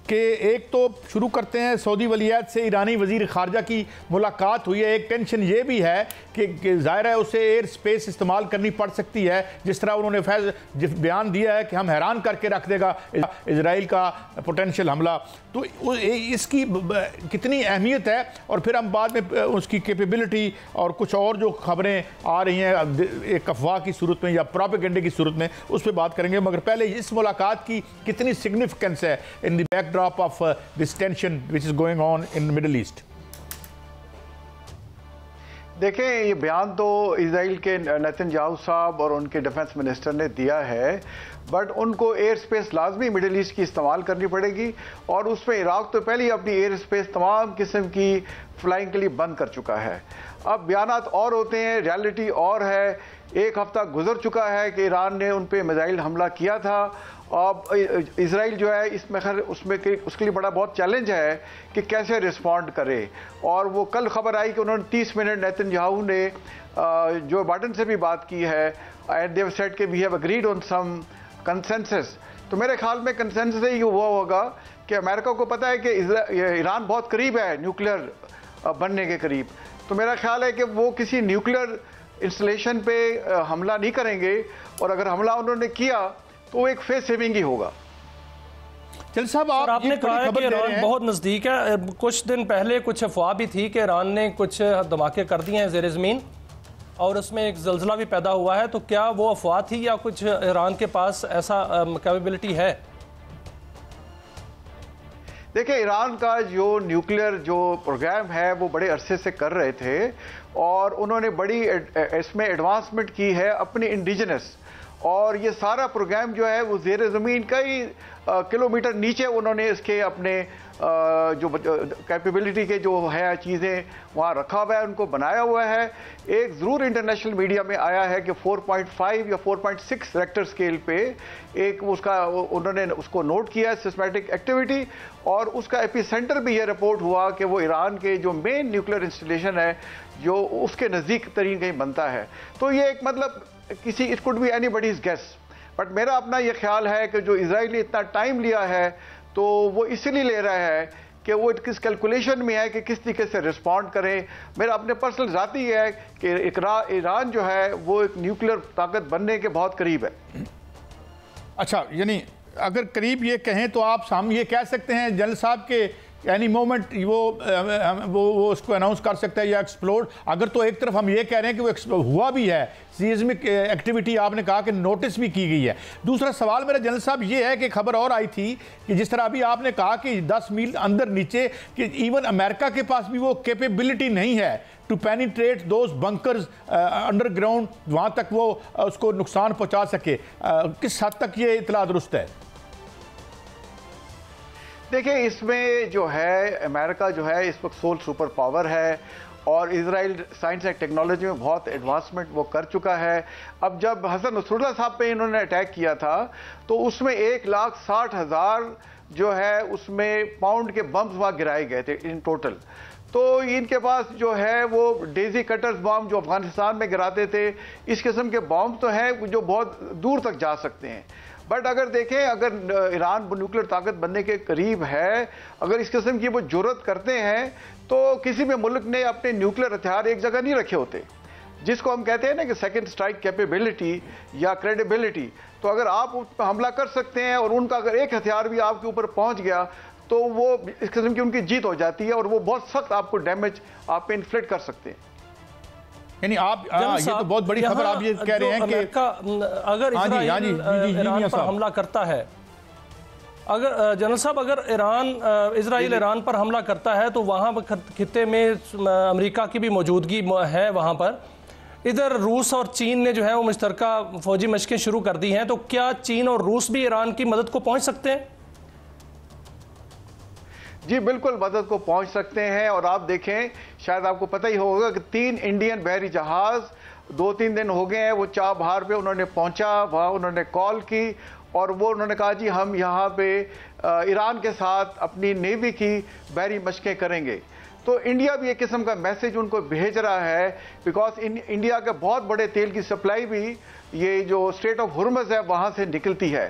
कि एक तो शुरू करते हैं सऊदी वलीयत से ईरानी वज़ीर ख़ारजा की मुलाकात हुई है। एक टेंशन ये भी है कि ज़ाहिर है उसे एयर स्पेस इस्तेमाल करनी पड़ सकती है, जिस तरह उन्होंने बयान दिया है कि हम हैरान करके रख देगा इजराइल का पोटेंशियल हमला। तो इसकी कितनी अहमियत है, और फिर हम बाद में उसकी कैपेबिलिटी और कुछ और जो खबरें आ रही हैं एक अफवाह की सूरत में या प्रोपेगेंडे की सूरत में, उस पर बात करेंगे। मगर पहले इस मुलाकात की कितनी सिग्निफिकेंस है in the backdrop of this tension which is going on in middle east. देखें, ये बयान तो इजराइल के नेतन्याहू साहब और उनके डिफेंस मिनिस्टर ने दिया है, बट उनको एयर स्पेस लाजमी मिडिल ईस्ट की इस्तेमाल करनी पड़ेगी, और उसमें इराक तो पहले ही अपनी एयर स्पेस तमाम किस्म की फ्लाइंग के लिए बंद कर चुका है। अब बयानात और होते हैं, रियलिटी और है। एक हफ्ता गुजर चुका है कि ईरान ने उन पर मिसाइल हमला किया था। अब इजराइल जो है इसमें खैर उसके लिए बड़ा बहुत चैलेंज है कि कैसे रिस्पॉन्ड करे। और वो कल खबर आई कि उन्होंने 30 मिनट नेतन्याहू ने जो बाइडेन से भी बात की है, एंड देव सेड कि we have agreed on some consensus. तो मेरे ख्याल में कंसेंसस ये हुआ होगा कि अमेरिका को पता है कि ईरान बहुत करीब है न्यूक्लियर बनने के करीब। तो मेरा ख्याल है कि वो किसी न्यूक्लियर इंस्टॉलेशन पे हमला नहीं करेंगे, और अगर हमला उन्होंने किया तो एक फेस सेविंग ही होगा। चल साहब, आपने कहा है कि ईरान बहुत नजदीक है। कुछ दिन पहले कुछ अफवाह भी थी कि ईरान ने कुछ धमाके कर दिए हैं ज़ेर ज़मीन, और उसमें एक जल्जला भी पैदा हुआ है। तो क्या वो अफवाह थी या कुछ ईरान के पास ऐसा कैपेबिलिटी है? देखिए, ईरान का जो न्यूक्लियर जो प्रोग्राम है वो बड़े अरसे से कर रहे थे, और उन्होंने बड़ी इसमें एडवांसमेंट की है अपनी इंडिजिनस। और ये सारा प्रोग्राम जो है वो ज़ेर ज़मीन कई किलोमीटर नीचे उन्होंने इसके अपने जो कैपेबिलिटी के जो है चीज़ें वहाँ रखा हुआ है, उनको बनाया हुआ है। एक ज़रूर इंटरनेशनल मीडिया में आया है कि 4.5 या 4.6 रेक्टर स्केल पे एक उसका उन्होंने उसको नोट किया है सिस्टमैटिक एक्टिविटी, और उसका एपिसेंटर भी ये रिपोर्ट हुआ कि वो ईरान के जो मेन न्यूक्लियर इंस्टॉलेशन है जो उसके नज़दीक तरीन कहीं बनता है। तो ये एक मतलब किसी it could be anybody's guess, but मेरा अपना ये ख्याल है कि जो इजराइल ने इतना टाइम लिया है तो वो इसलिए ले रहा है कि वो किस कैलकुलेशन में है कि किस तरीके से रिस्पॉन्ड करें। मेरा अपने पर्सनल ज़ाती है कि ईरान जो है वो एक न्यूक्लियर ताकत बनने के बहुत करीब है। अच्छा, यानी अगर करीब ये कहें तो आप सामने ये कह सकते हैं जनरल साहब के एनी मोमेंट वो उसको अनाउंस कर सकता है या एक्सप्लोड। अगर तो एक तरफ हम ये कह रहे हैं कि वो हुआ भी है, सीज़मिक एक्टिविटी आपने कहा कि नोटिस भी की गई है। दूसरा सवाल मेरा जनरल साहब ये है कि खबर और आई थी कि जिस तरह अभी आपने कहा कि 10 मील अंदर नीचे कि इवन अमेरिका के पास भी वो कैपेबिलिटी नहीं है to penetrate those bunkers underground, वहाँ तक वो उसको नुकसान पहुँचा सके। किस हद तक ये इतला दुरुस्त है? देखिए, इसमें जो है अमेरिका जो है इस वक्त सोल सुपर पावर है, और इजराइल साइंस एंड टेक्नोलॉजी में बहुत एडवांसमेंट वो कर चुका है। अब जब हसन नसरुल्लाह साहब पे इन्होंने अटैक किया था तो उसमें 1,60,000 जो है उसमें पाउंड के बम्स वहाँ गिराए गए थे इन टोटल। तो इनके पास जो है वो डेजी कटर्स बॉम्ब जो अफगानिस्तान में गिराते थे, इस किस्म के बॉम्ब तो हैं जो बहुत दूर तक जा सकते हैं। बट अगर देखें, अगर ईरान न्यूक्लियर ताकत बनने के करीब है, अगर इस किस्म की वो जुर्रत करते हैं तो किसी भी मुल्क ने अपने न्यूक्लियर हथियार एक जगह नहीं रखे होते, जिसको हम कहते हैं ना कि सेकंड स्ट्राइक कैपेबिलिटी या क्रेडिबिलिटी। तो अगर आप उस पर हमला कर सकते हैं और उनका अगर एक हथियार भी आपके ऊपर पहुंच गया तो वो इस किस्म की उनकी जीत हो जाती है, और वो बहुत सख्त आपको डैमेज आप पे इन्फ्लिक्ट कर सकते हैं। यानी आप ये तो बहुत बड़ी खबर आप ये कह रहे हैं कि अगर ईरान पर हमला करता है, अगर जनरल साहब अगर इजराइल ईरान पर हमला करता है तो वहाँ खित्ते में अमेरिका की भी मौजूदगी है वहाँ पर। इधर रूस और चीन ने जो है वो मुश्तरका फौजी मशकें शुरू कर दी हैं, तो क्या चीन और रूस भी ईरान की मदद को पहुँच सकते हैं? जी बिल्कुल, मदद को पहुंच सकते हैं। और आप देखें, शायद आपको पता ही होगा कि 3 इंडियन बहरी जहाज 2-3 दिन हो गए हैं वो चाबहार पे उन्होंने पहुंचा, वहाँ उन्होंने कॉल की और वो उन्होंने कहा जी हम यहाँ पे ईरान के साथ अपनी नेवी की बहरी मशकें करेंगे। तो इंडिया भी एक किस्म का मैसेज उनको भेज रहा है, बिकॉज इंडिया के बहुत बड़े तेल की सप्लाई भी ये जो स्ट्रेट ऑफ हुर्मुज़ है वहाँ से निकलती है।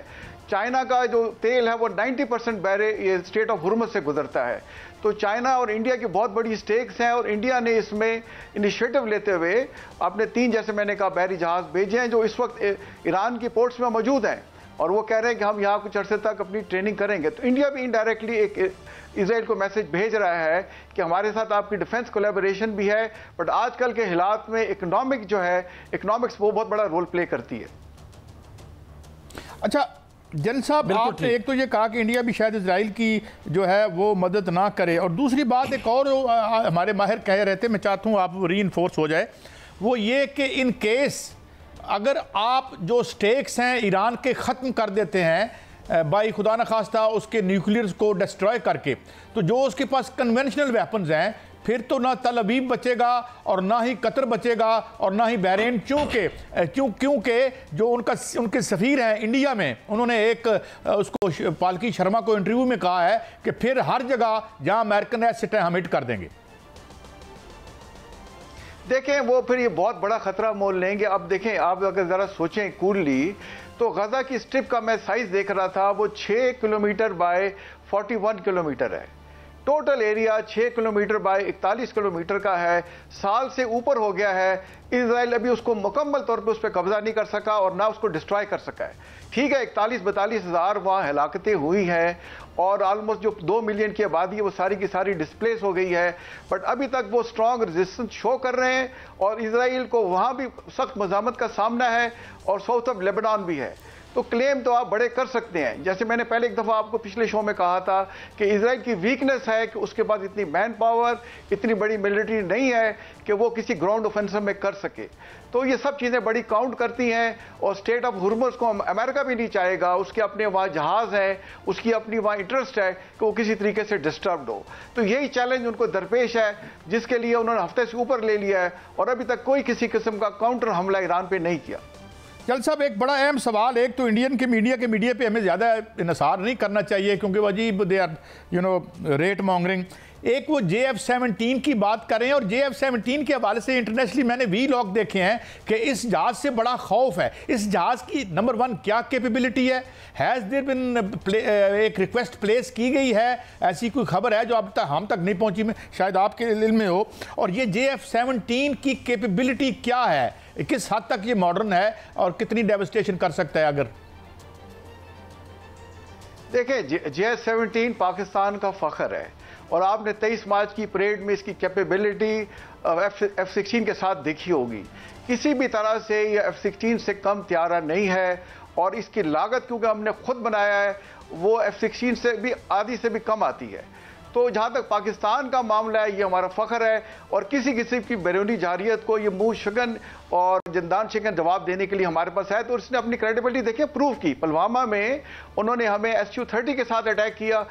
चाइना का जो तेल है वो 90% बहरे ये स्टेट ऑफ हुर्मुज़ से गुजरता है। तो चाइना और इंडिया की बहुत बड़ी स्टेक्स हैं और इंडिया ने इसमें इनिशिएटिव लेते हुए अपने 3 जैसे मैंने कहा बहरी जहाज भेजे हैं जो इस वक्त ईरान की पोर्ट्स में मौजूद हैं और वो कह रहे हैं कि हम यहाँ कुछ अरसे तक अपनी ट्रेनिंग करेंगे। तो इंडिया भी इनडायरेक्टली एक इजराइल को मैसेज भेज रहा है कि हमारे साथ आपकी डिफेंस कोलैबोरेशन भी है, बट आजकल के हालात में इकोनॉमिक जो है, इकोनॉमिक्स वो बहुत बड़ा रोल प्ले करती है। अच्छा जनरल साहब, आपने एक तो ये कहा कि इंडिया भी शायद इजराइल की जो है वो मदद ना करे, और दूसरी बात एक और हमारे माहिर कह रहे थे, मैं चाहता हूँ आप रीइंफोर्स हो जाए, वो ये कि इन केस अगर आप जो स्टेक्स हैं ईरान के ख़त्म कर देते हैं बाई खुदा न खास्ता उसके न्यूक्लियर्स को डिस्ट्रॉय करके, तो जो उसके पास कन्वेंशनल वेपन्स हैं फिर तो ना तल अबीब बचेगा और ना ही कतर बचेगा और ना ही बहरीन, क्योंकि जो उनके सफ़ीर हैं इंडिया में, उन्होंने एक उसको पालकी शर्मा को इंटरव्यू में कहा है कि फिर हर जगह जहां अमेरिकन एसेट है हम हिट कर देंगे। देखें वो फिर ये बहुत बड़ा खतरा मोल लेंगे। अब देखें, आप अगर ज़रा सोचें कूलली, तो गजा की स्ट्रिप का मैं साइज़ देख रहा था, वो 6 किलोमीटर बाय 41 किलोमीटर है। Total area 6 kilometre bye 41 kilometre का है, साल से ऊपर हो गया है। इजराइल अभी उसको मुकम्मल तौर पे उस पर कब्जा नहीं कर सका और ना उसको डिस्ट्रॉय कर सका है। ठीक है, 41-42 हज़ार वहाँ हलाकतें हुई हैं और ऑलमोस्ट जो 2 मिलियन की आबादी है वो सारी की सारी डिस्प्लेस हो गई है, बट अभी तक वो स्ट्रॉन्ग रेजिस्टेंस शो कर रहे हैं और इजराइल को वहाँ भी सख्त मज़ामत का सामना है और साउथ ऑफ लेबनान भी है। तो क्लेम तो आप बड़े कर सकते हैं, जैसे मैंने पहले एक दफ़ा आपको पिछले शो में कहा था कि इजराइल की वीकनेस है कि उसके पास इतनी मैन पावर, इतनी बड़ी मिलिट्री नहीं है कि वो किसी ग्राउंड ऑफेंसिव में कर सके। तो ये सब चीज़ें बड़ी काउंट करती हैं और स्टेट ऑफ हुर्मुज़ को अमेरिका भी नहीं चाहेगा, उसके अपने वहाँ जहाज़ हैं, उसकी अपनी वहाँ इंटरेस्ट है कि वो किसी तरीके से डिस्टर्ब हो। तो यही चैलेंज उनको दरपेश है जिसके लिए उन्होंने हफ्ते से ऊपर ले लिया है और अभी तक कोई किसी किस्म का काउंटर हमला ईरान पर नहीं किया। जल साहब, एक बड़ा अहम सवाल, एक तो इंडियन के मीडिया पे हमें ज़्यादा इन्हिसार नहीं करना चाहिए क्योंकि वो अजीब दे आर रेट मॉन्गरिंग। एक वो JF-17 की बात करें और JF-17 के हवाले से इंटरनेशनली मैंने वीलॉग देखे हैं कि इस जहाज़ से बड़ा खौफ है। इस जहाज़ की नंबर 1 क्या कैपेबिलिटी है? हैज़ देयर बिन एक रिक्वेस्ट प्लेस की गई है? ऐसी कोई खबर है जो अब तक हम तक नहीं पहुंची, में शायद आपके इल्म में हो? और ये JF-17 की कैपेबिलिटी क्या है, किस हद तक ये मॉडर्न है और कितनी डेवस्टेशन कर सकता है? अगर देखिए, JF-17 पाकिस्तान का फख्र है और आपने 23 मार्च की परेड में इसकी कैपेबिलिटी F-16 के साथ देखी होगी। किसी भी तरह से ये F-16 से कम त्यारा नहीं है और इसकी लागत क्योंकि हमने खुद बनाया है वो F-16 से भी आधी से भी कम आती है। तो जहाँ तक पाकिस्तान का मामला है, ये हमारा फ़ख्र है और किसी किस्म की बैरूनी जारियत को ये मुंह शिकन और जिंदान शिकन जवाब देने के लिए हमारे पास है। तो उसने अपनी क्रेडिबिलिटी देखिए प्रूव की। पुलवामा में उन्होंने हमें SU-30 के साथ अटैक किया